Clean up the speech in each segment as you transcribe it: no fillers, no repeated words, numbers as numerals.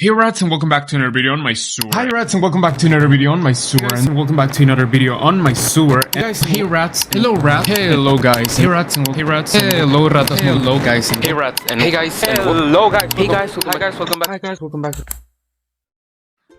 Hey rats, and welcome back to another video on my sewer. Hi rats, and welcome back to another video on my sewer. And welcome back to another video on my sewer. Hey guys, hey rats, hello rat, hello guys, hey rats, and hey rats, hello rat, hello guys, hey rats, and hey guys, hello guys, hey guys, welcome back. Hi guys, welcome back.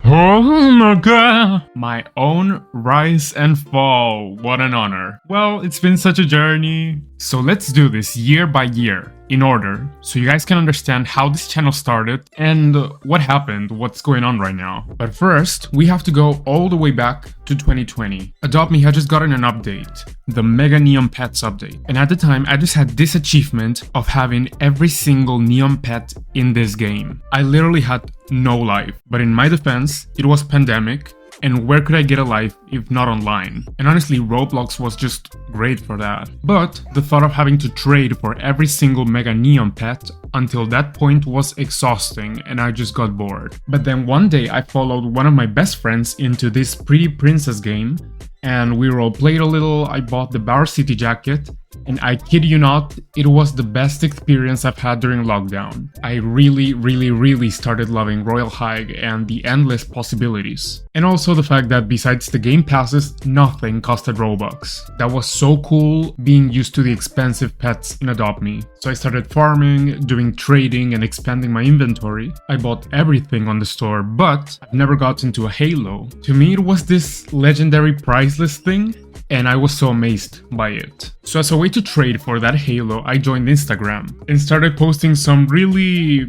Oh my god! My own rise and fall. What an honor. Well, it's been such a journey. So let's do this year by year, in order, so you guys can understand how this channel started and what happened, what's going on right now. But first, we have to go all the way back to 2020. Adopt Me had just gotten an update, the Mega Neon Pets update. And at the time, I just had this achievement of having every single neon pet in this game. I literally had no life. But in my defense, it was pandemic. And where could I get a life if not online? And honestly, Roblox was just great for that. But the thought of having to trade for every single Mega Neon pet until that point was exhausting and I just got bored. But then one day I followed one of my best friends into this Pretty Princess game and we role played a little. I bought the Bar City jacket. And I kid you not, it was the best experience I've had during lockdown. I really started loving Royale High and the endless possibilities. And also the fact that besides the game passes, nothing costed Robux. That was so cool, being used to the expensive pets in Adopt Me. So I started farming, doing trading and expanding my inventory. I bought everything on the store, but I've never got into a Halo. To me it was this legendary priceless thing. And I was so amazed by it. So as a way to trade for that Halo, I joined Instagram and started posting some really,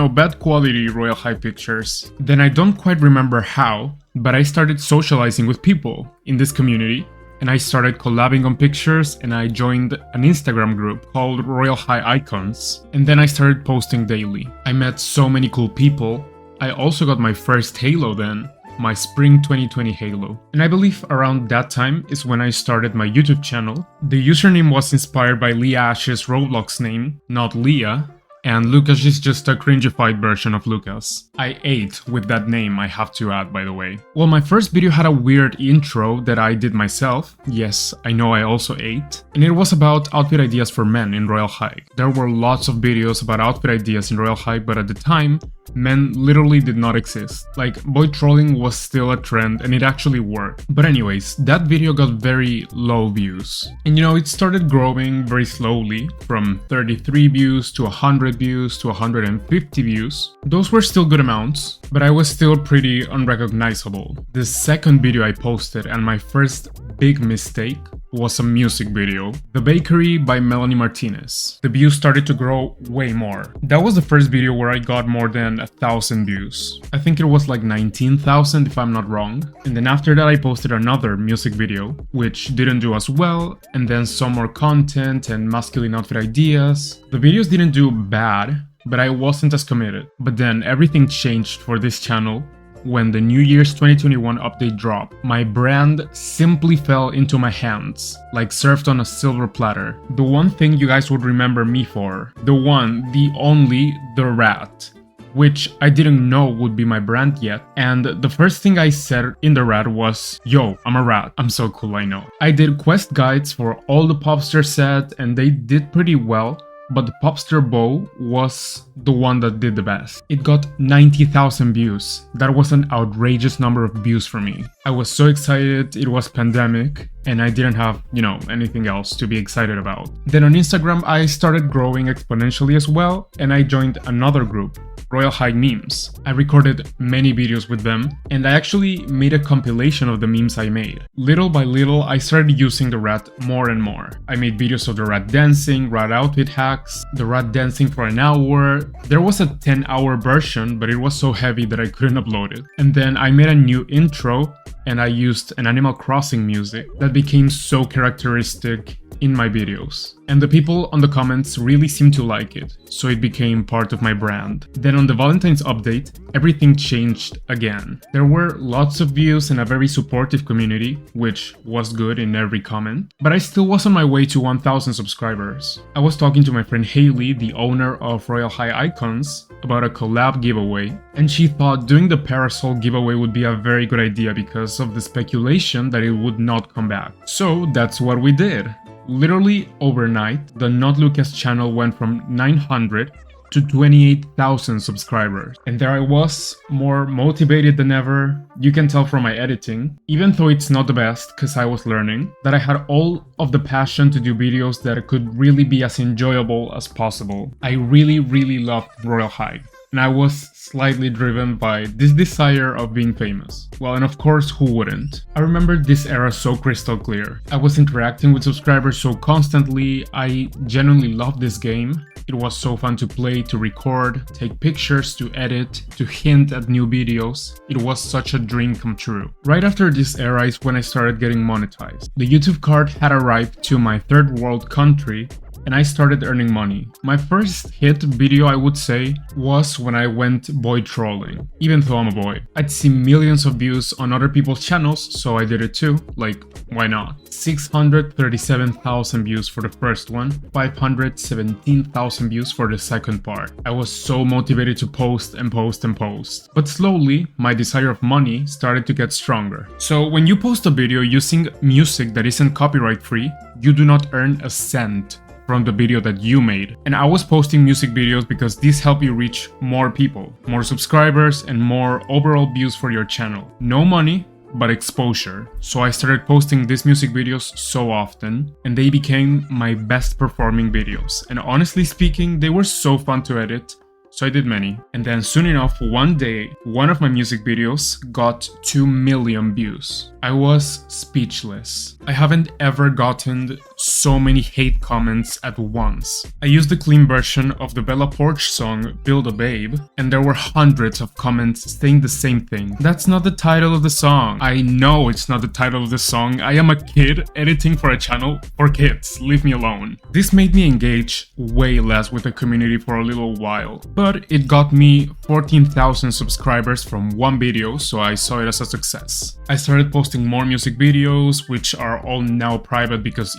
bad quality Royale High pictures. Then I don't quite remember how, but I started socializing with people in this community. And I started collabing on pictures and I joined an Instagram group called Royale High Icons. And then I started posting daily. I met so many cool people. I also got my first Halo then. My spring 2020 Halo. And I believe around that time is when I started my YouTube channel. The username was inspired by Leah Ash's Roblox name, not Leah, and Lukash is just a cringified version of Lucas. I ate with that name, I have to add, by the way. Well, my first video had a weird intro that I did myself. Yes, I know I also ate. And it was about outfit ideas for men in Royale High. There were lots of videos about outfit ideas in Royale High, but at the time, men literally did not exist. Like, boy trolling was still a trend and it actually worked. But anyways, that video got very low views. And it started growing very slowly from 33 views to 100 views to 150 views. Those were still good amounts, but I was still pretty unrecognizable. The second video I posted and my first big mistake was a music video, The Bakery by Melanie Martinez. The views started to grow way more. That was the first video where I got more than 1,000 views. I think it was like 19,000 if I'm not wrong. And then after that I posted another music video, which didn't do as well, and then some more content and masculine outfit ideas. The videos didn't do bad, but I wasn't as committed. But then everything changed for this channel when the New Year's 2021 update dropped. My brand simply fell into my hands, like served on a silver platter. The one thing you guys would remember me for, the one, the only, the rat, which I didn't know would be my brand yet. And the first thing I said in the rat was, yo, I'm a rat. I'm so cool, I know. I did quest guides for all the Popstar set and they did pretty well. But the Popstar bow was the one that did the best. It got 90,000 views. That was an outrageous number of views for me. I was so excited, it was pandemic, and I didn't have, anything else to be excited about. Then on Instagram, I started growing exponentially as well, and I joined another group, Royale High Memes. I recorded many videos with them, and I actually made a compilation of the memes I made. Little by little, I started using the rat more and more. I made videos of the rat dancing, rat outfit hacks, the rat dancing for an hour. There was a 10-hour version, but it was so heavy that I couldn't upload it. And then I made a new intro, and I used an Animal Crossing music that became so characteristic in my videos. And the people on the comments really seemed to like it, so it became part of my brand. Then on the Valentine's update, everything changed again. There were lots of views and a very supportive community, which was good in every comment, but I still was on my way to 1,000 subscribers. I was talking to my friend Haley, the owner of Royale High Icons, about a collab giveaway, and she thought doing the parasol giveaway would be a very good idea because of the speculation that it would not come back. So that's what we did. Literally overnight, the NotLukash channel went from 900 to 28,000 subscribers. And there I was, more motivated than ever. You can tell from my editing, even though it's not the best because I was learning, that I had all of the passion to do videos that could really be as enjoyable as possible. I really loved Royale High. And I was slightly driven by this desire of being famous. Well, and of course, who wouldn't? I remember this era so crystal clear. I was interacting with subscribers so constantly. I genuinely loved this game. It was so fun to play, to record, take pictures, to edit, to hint at new videos. It was such a dream come true. Right after this era is when I started getting monetized. The YouTube card had arrived to my third world country, and I started earning money. My first hit video, I would say, was when I went boy trolling, even though I'm a boy. I'd see millions of views on other people's channels, so I did it too. Like, why not? 637,000 views for the first one, 517,000 views for the second part. I was so motivated to post and post and post. But slowly, my desire of money started to get stronger. So when you post a video using music that isn't copyright free, you do not earn a cent from the video that you made. And I was posting music videos because these help you reach more people, more subscribers, and more overall views for your channel. No money, but exposure. So I started posting these music videos so often, and they became my best performing videos. And honestly speaking, they were so fun to edit. So I did many. And then soon enough, one day, one of my music videos got 2 million views. I was speechless. I haven't ever gotten so many hate comments at once. I used the clean version of the Bella Porch song Build a Babe, and there were hundreds of comments saying the same thing. That's not the title of the song. I know it's not the title of the song. I am a kid editing for a channel for kids. Leave me alone. This made me engage way less with the community for a little while, but it got me 14,000 subscribers from one video, so I saw it as a success. I started posting more music videos, which are all now private because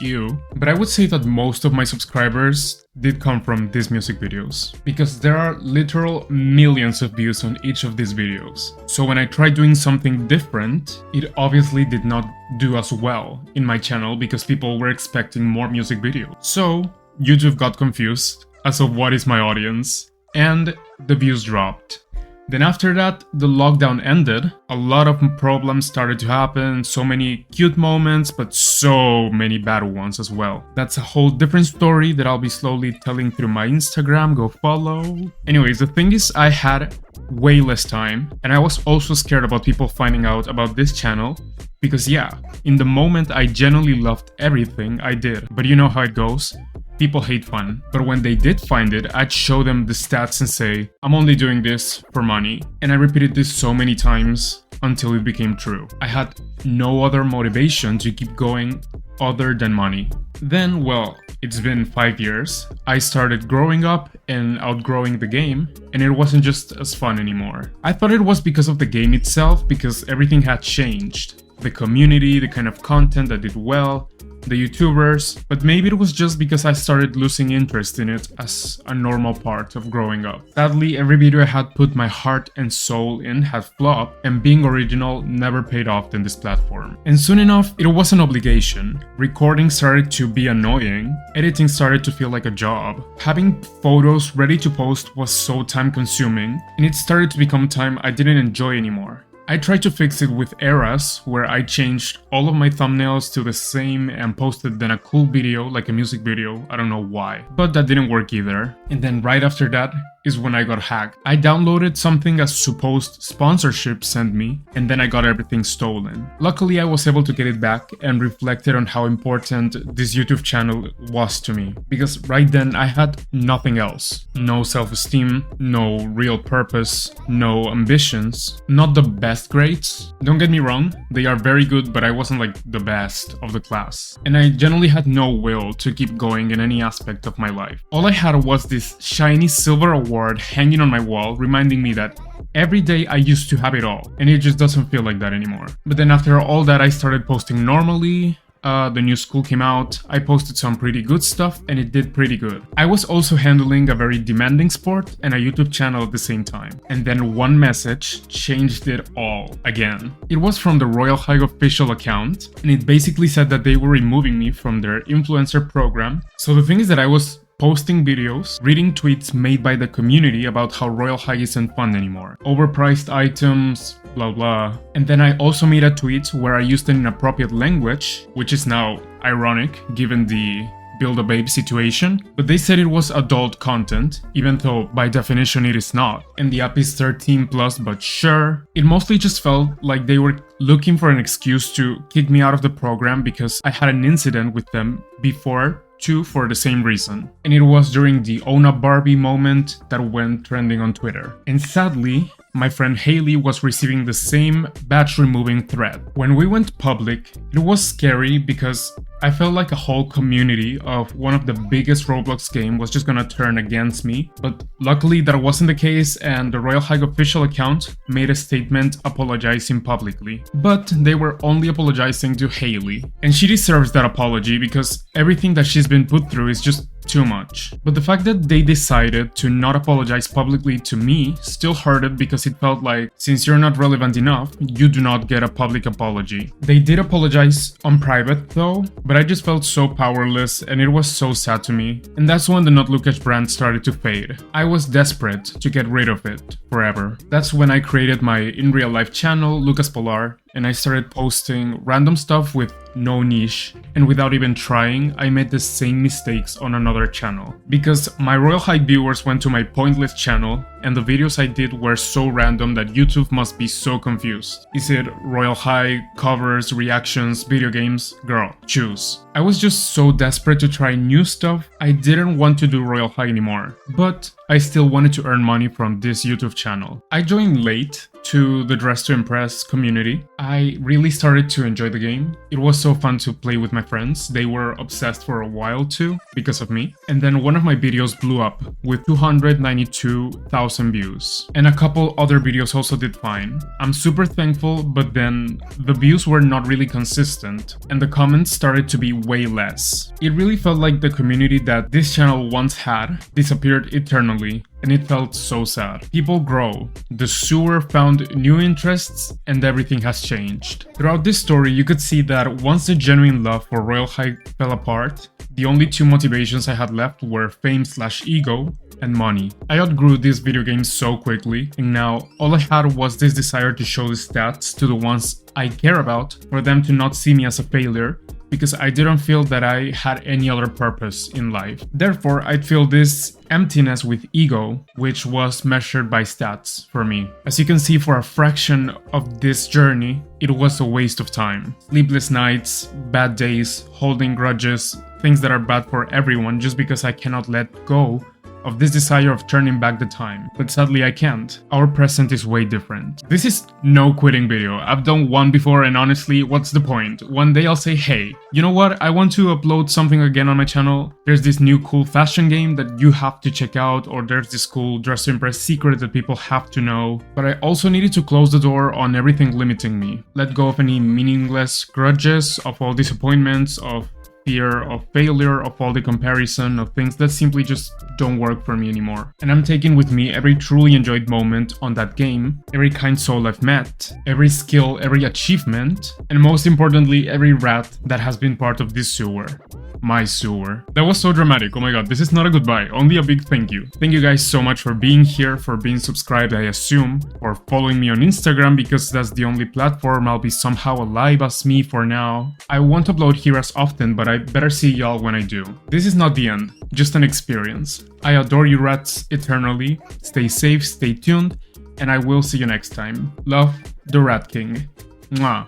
but I would say that most of my subscribers did come from these music videos, because there are literal millions of views on each of these videos. So when I tried doing something different, it obviously did not do as well in my channel because people were expecting more music videos. So YouTube got confused as of what is my audience, and the views dropped. Then after that, the lockdown ended, a lot of problems started to happen, so many cute moments, but so many bad ones as well. That's a whole different story that I'll be slowly telling through my Instagram, go follow. Anyways, the thing is, I had way less time, and I was also scared about people finding out about this channel, because yeah, in the moment I genuinely loved everything I did, but you know how it goes. People hate fun, but when they did find it, I'd show them the stats and say, I'm only doing this for money. And I repeated this so many times until it became true. I had no other motivation to keep going other than money. Then, well, it's been 5 years. I started growing up and outgrowing the game, and it wasn't just as fun anymore. I thought it was because of the game itself, because everything had changed. The community, the kind of content that did well, the YouTubers, but maybe it was just because I started losing interest in it as a normal part of growing up. Sadly, every video I had put my heart and soul in had flopped, and being original never paid off in this platform. And soon enough, it was an obligation. Recording started to be annoying, editing started to feel like a job. Having photos ready to post was so time consuming, and it started to become time I didn't enjoy anymore. I tried to fix it with eras, where I changed all of my thumbnails to the same and posted then a cool video, like a music video, I don't know why. But that didn't work either. And then right after that is when I got hacked. I downloaded something a supposed sponsorship sent me, and then I got everything stolen. Luckily, I was able to get it back and reflected on how important this YouTube channel was to me. Because right then I had nothing else. No self-esteem, no real purpose, no ambitions, not the best grades. Don't get me wrong, they are very good, but I wasn't like the best of the class. And I generally had no will to keep going in any aspect of my life. All I had was this shiny silver award hanging on my wall, reminding me that every day I used to have it all, and it just doesn't feel like that anymore. But then after all that, I started posting normally. The new school came out, I posted some pretty good stuff, and it did pretty good. I was also handling a very demanding sport and a YouTube channel at the same time. And then one message changed it all again. It was from the Royale High official account, and it basically said that they were removing me from their influencer program. So the thing is that I was posting videos, reading tweets made by the community about how Royale High isn't fun anymore. Overpriced items, blah blah. And then I also made a tweet where I used an inappropriate language, which is now ironic given the Build-A-Babe situation, but they said it was adult content, even though by definition it is not. And the app is 13 plus, but sure. It mostly just felt like they were looking for an excuse to kick me out of the program because I had an incident with them before, too, for the same reason. And it was during the Own Up Barbie moment that went trending on Twitter. And sadly, my friend Haley was receiving the same badge removing threat. When we went public, it was scary because I felt like a whole community of one of the biggest Roblox game was just gonna turn against me, but luckily that wasn't the case and the Royale High official account made a statement apologizing publicly. But they were only apologizing to Haley, and she deserves that apology because everything that she's been put through is just too much. But the fact that they decided to not apologize publicly to me still hurted because it felt like, since you're not relevant enough, you do not get a public apology. They did apologize on private though, but I just felt so powerless and it was so sad to me. And that's when the NotLukash brand started to fade. I was desperate to get rid of it forever. That's when I created my in real life channel, Lucas Polar, and I started posting random stuff with no niche, and without even trying, I made the same mistakes on another channel. Because my Royale High viewers went to my pointless channel, and the videos I did were so random that YouTube must be so confused. Is it Royale High, covers, reactions, video games? Girl, choose. I was just so desperate to try new stuff, I didn't want to do Royale High anymore. But I still wanted to earn money from this YouTube channel. I joined late to the Dress to Impress community. I really started to enjoy the game. It was so fun to play with my friends. They were obsessed for a while too, because of me. And then one of my videos blew up with 292,000 views. And a couple other videos also did fine. I'm super thankful, but then the views were not really consistent, and the comments started to be way less. It really felt like the community that this channel once had disappeared eternally, and it felt so sad. People grow, the sewer found new interests, and everything has changed. Throughout this story, you could see that once the genuine love for Royale High fell apart, the only two motivations I had left were fame/ego and money. I outgrew this video game so quickly, and now all I had was this desire to show the stats to the ones I care about, for them to not see me as a failure, because I didn't feel that I had any other purpose in life. Therefore, I'd feel this emptiness with ego, which was measured by stats for me. As you can see, for a fraction of this journey, it was a waste of time. Sleepless nights, bad days, holding grudges, things that are bad for everyone just because I cannot let go of this desire of turning back the time. But sadly I can't. Our present is way different. This is no quitting video. I've done one before and honestly, what's the point? One day I'll say, hey, you know what? I want to upload something again on my channel. There's this new cool fashion game that you have to check out, or there's this cool Dress to Impress secret that people have to know. But I also needed to close the door on everything limiting me. Let go of any meaningless grudges, of all disappointments, of fear of failure, of all the comparison, of things that simply just don't work for me anymore. And I'm taking with me every truly enjoyed moment on that game, every kind soul I've met, every skill, every achievement, and most importantly, every rat that has been part of this sewer. My sewer. That was so dramatic. Oh my god, this is not a goodbye, only a big thank you. Thank you guys so much for being here, for being subscribed, I assume, or following me on Instagram, because that's the only platform I'll be somehow alive as me for now. I won't upload here as often, but I better see y'all when I do. This is not the end, just an experience. I adore you rats eternally. Stay safe, stay tuned, and I will see you next time. Love, the Rat King. Mwah.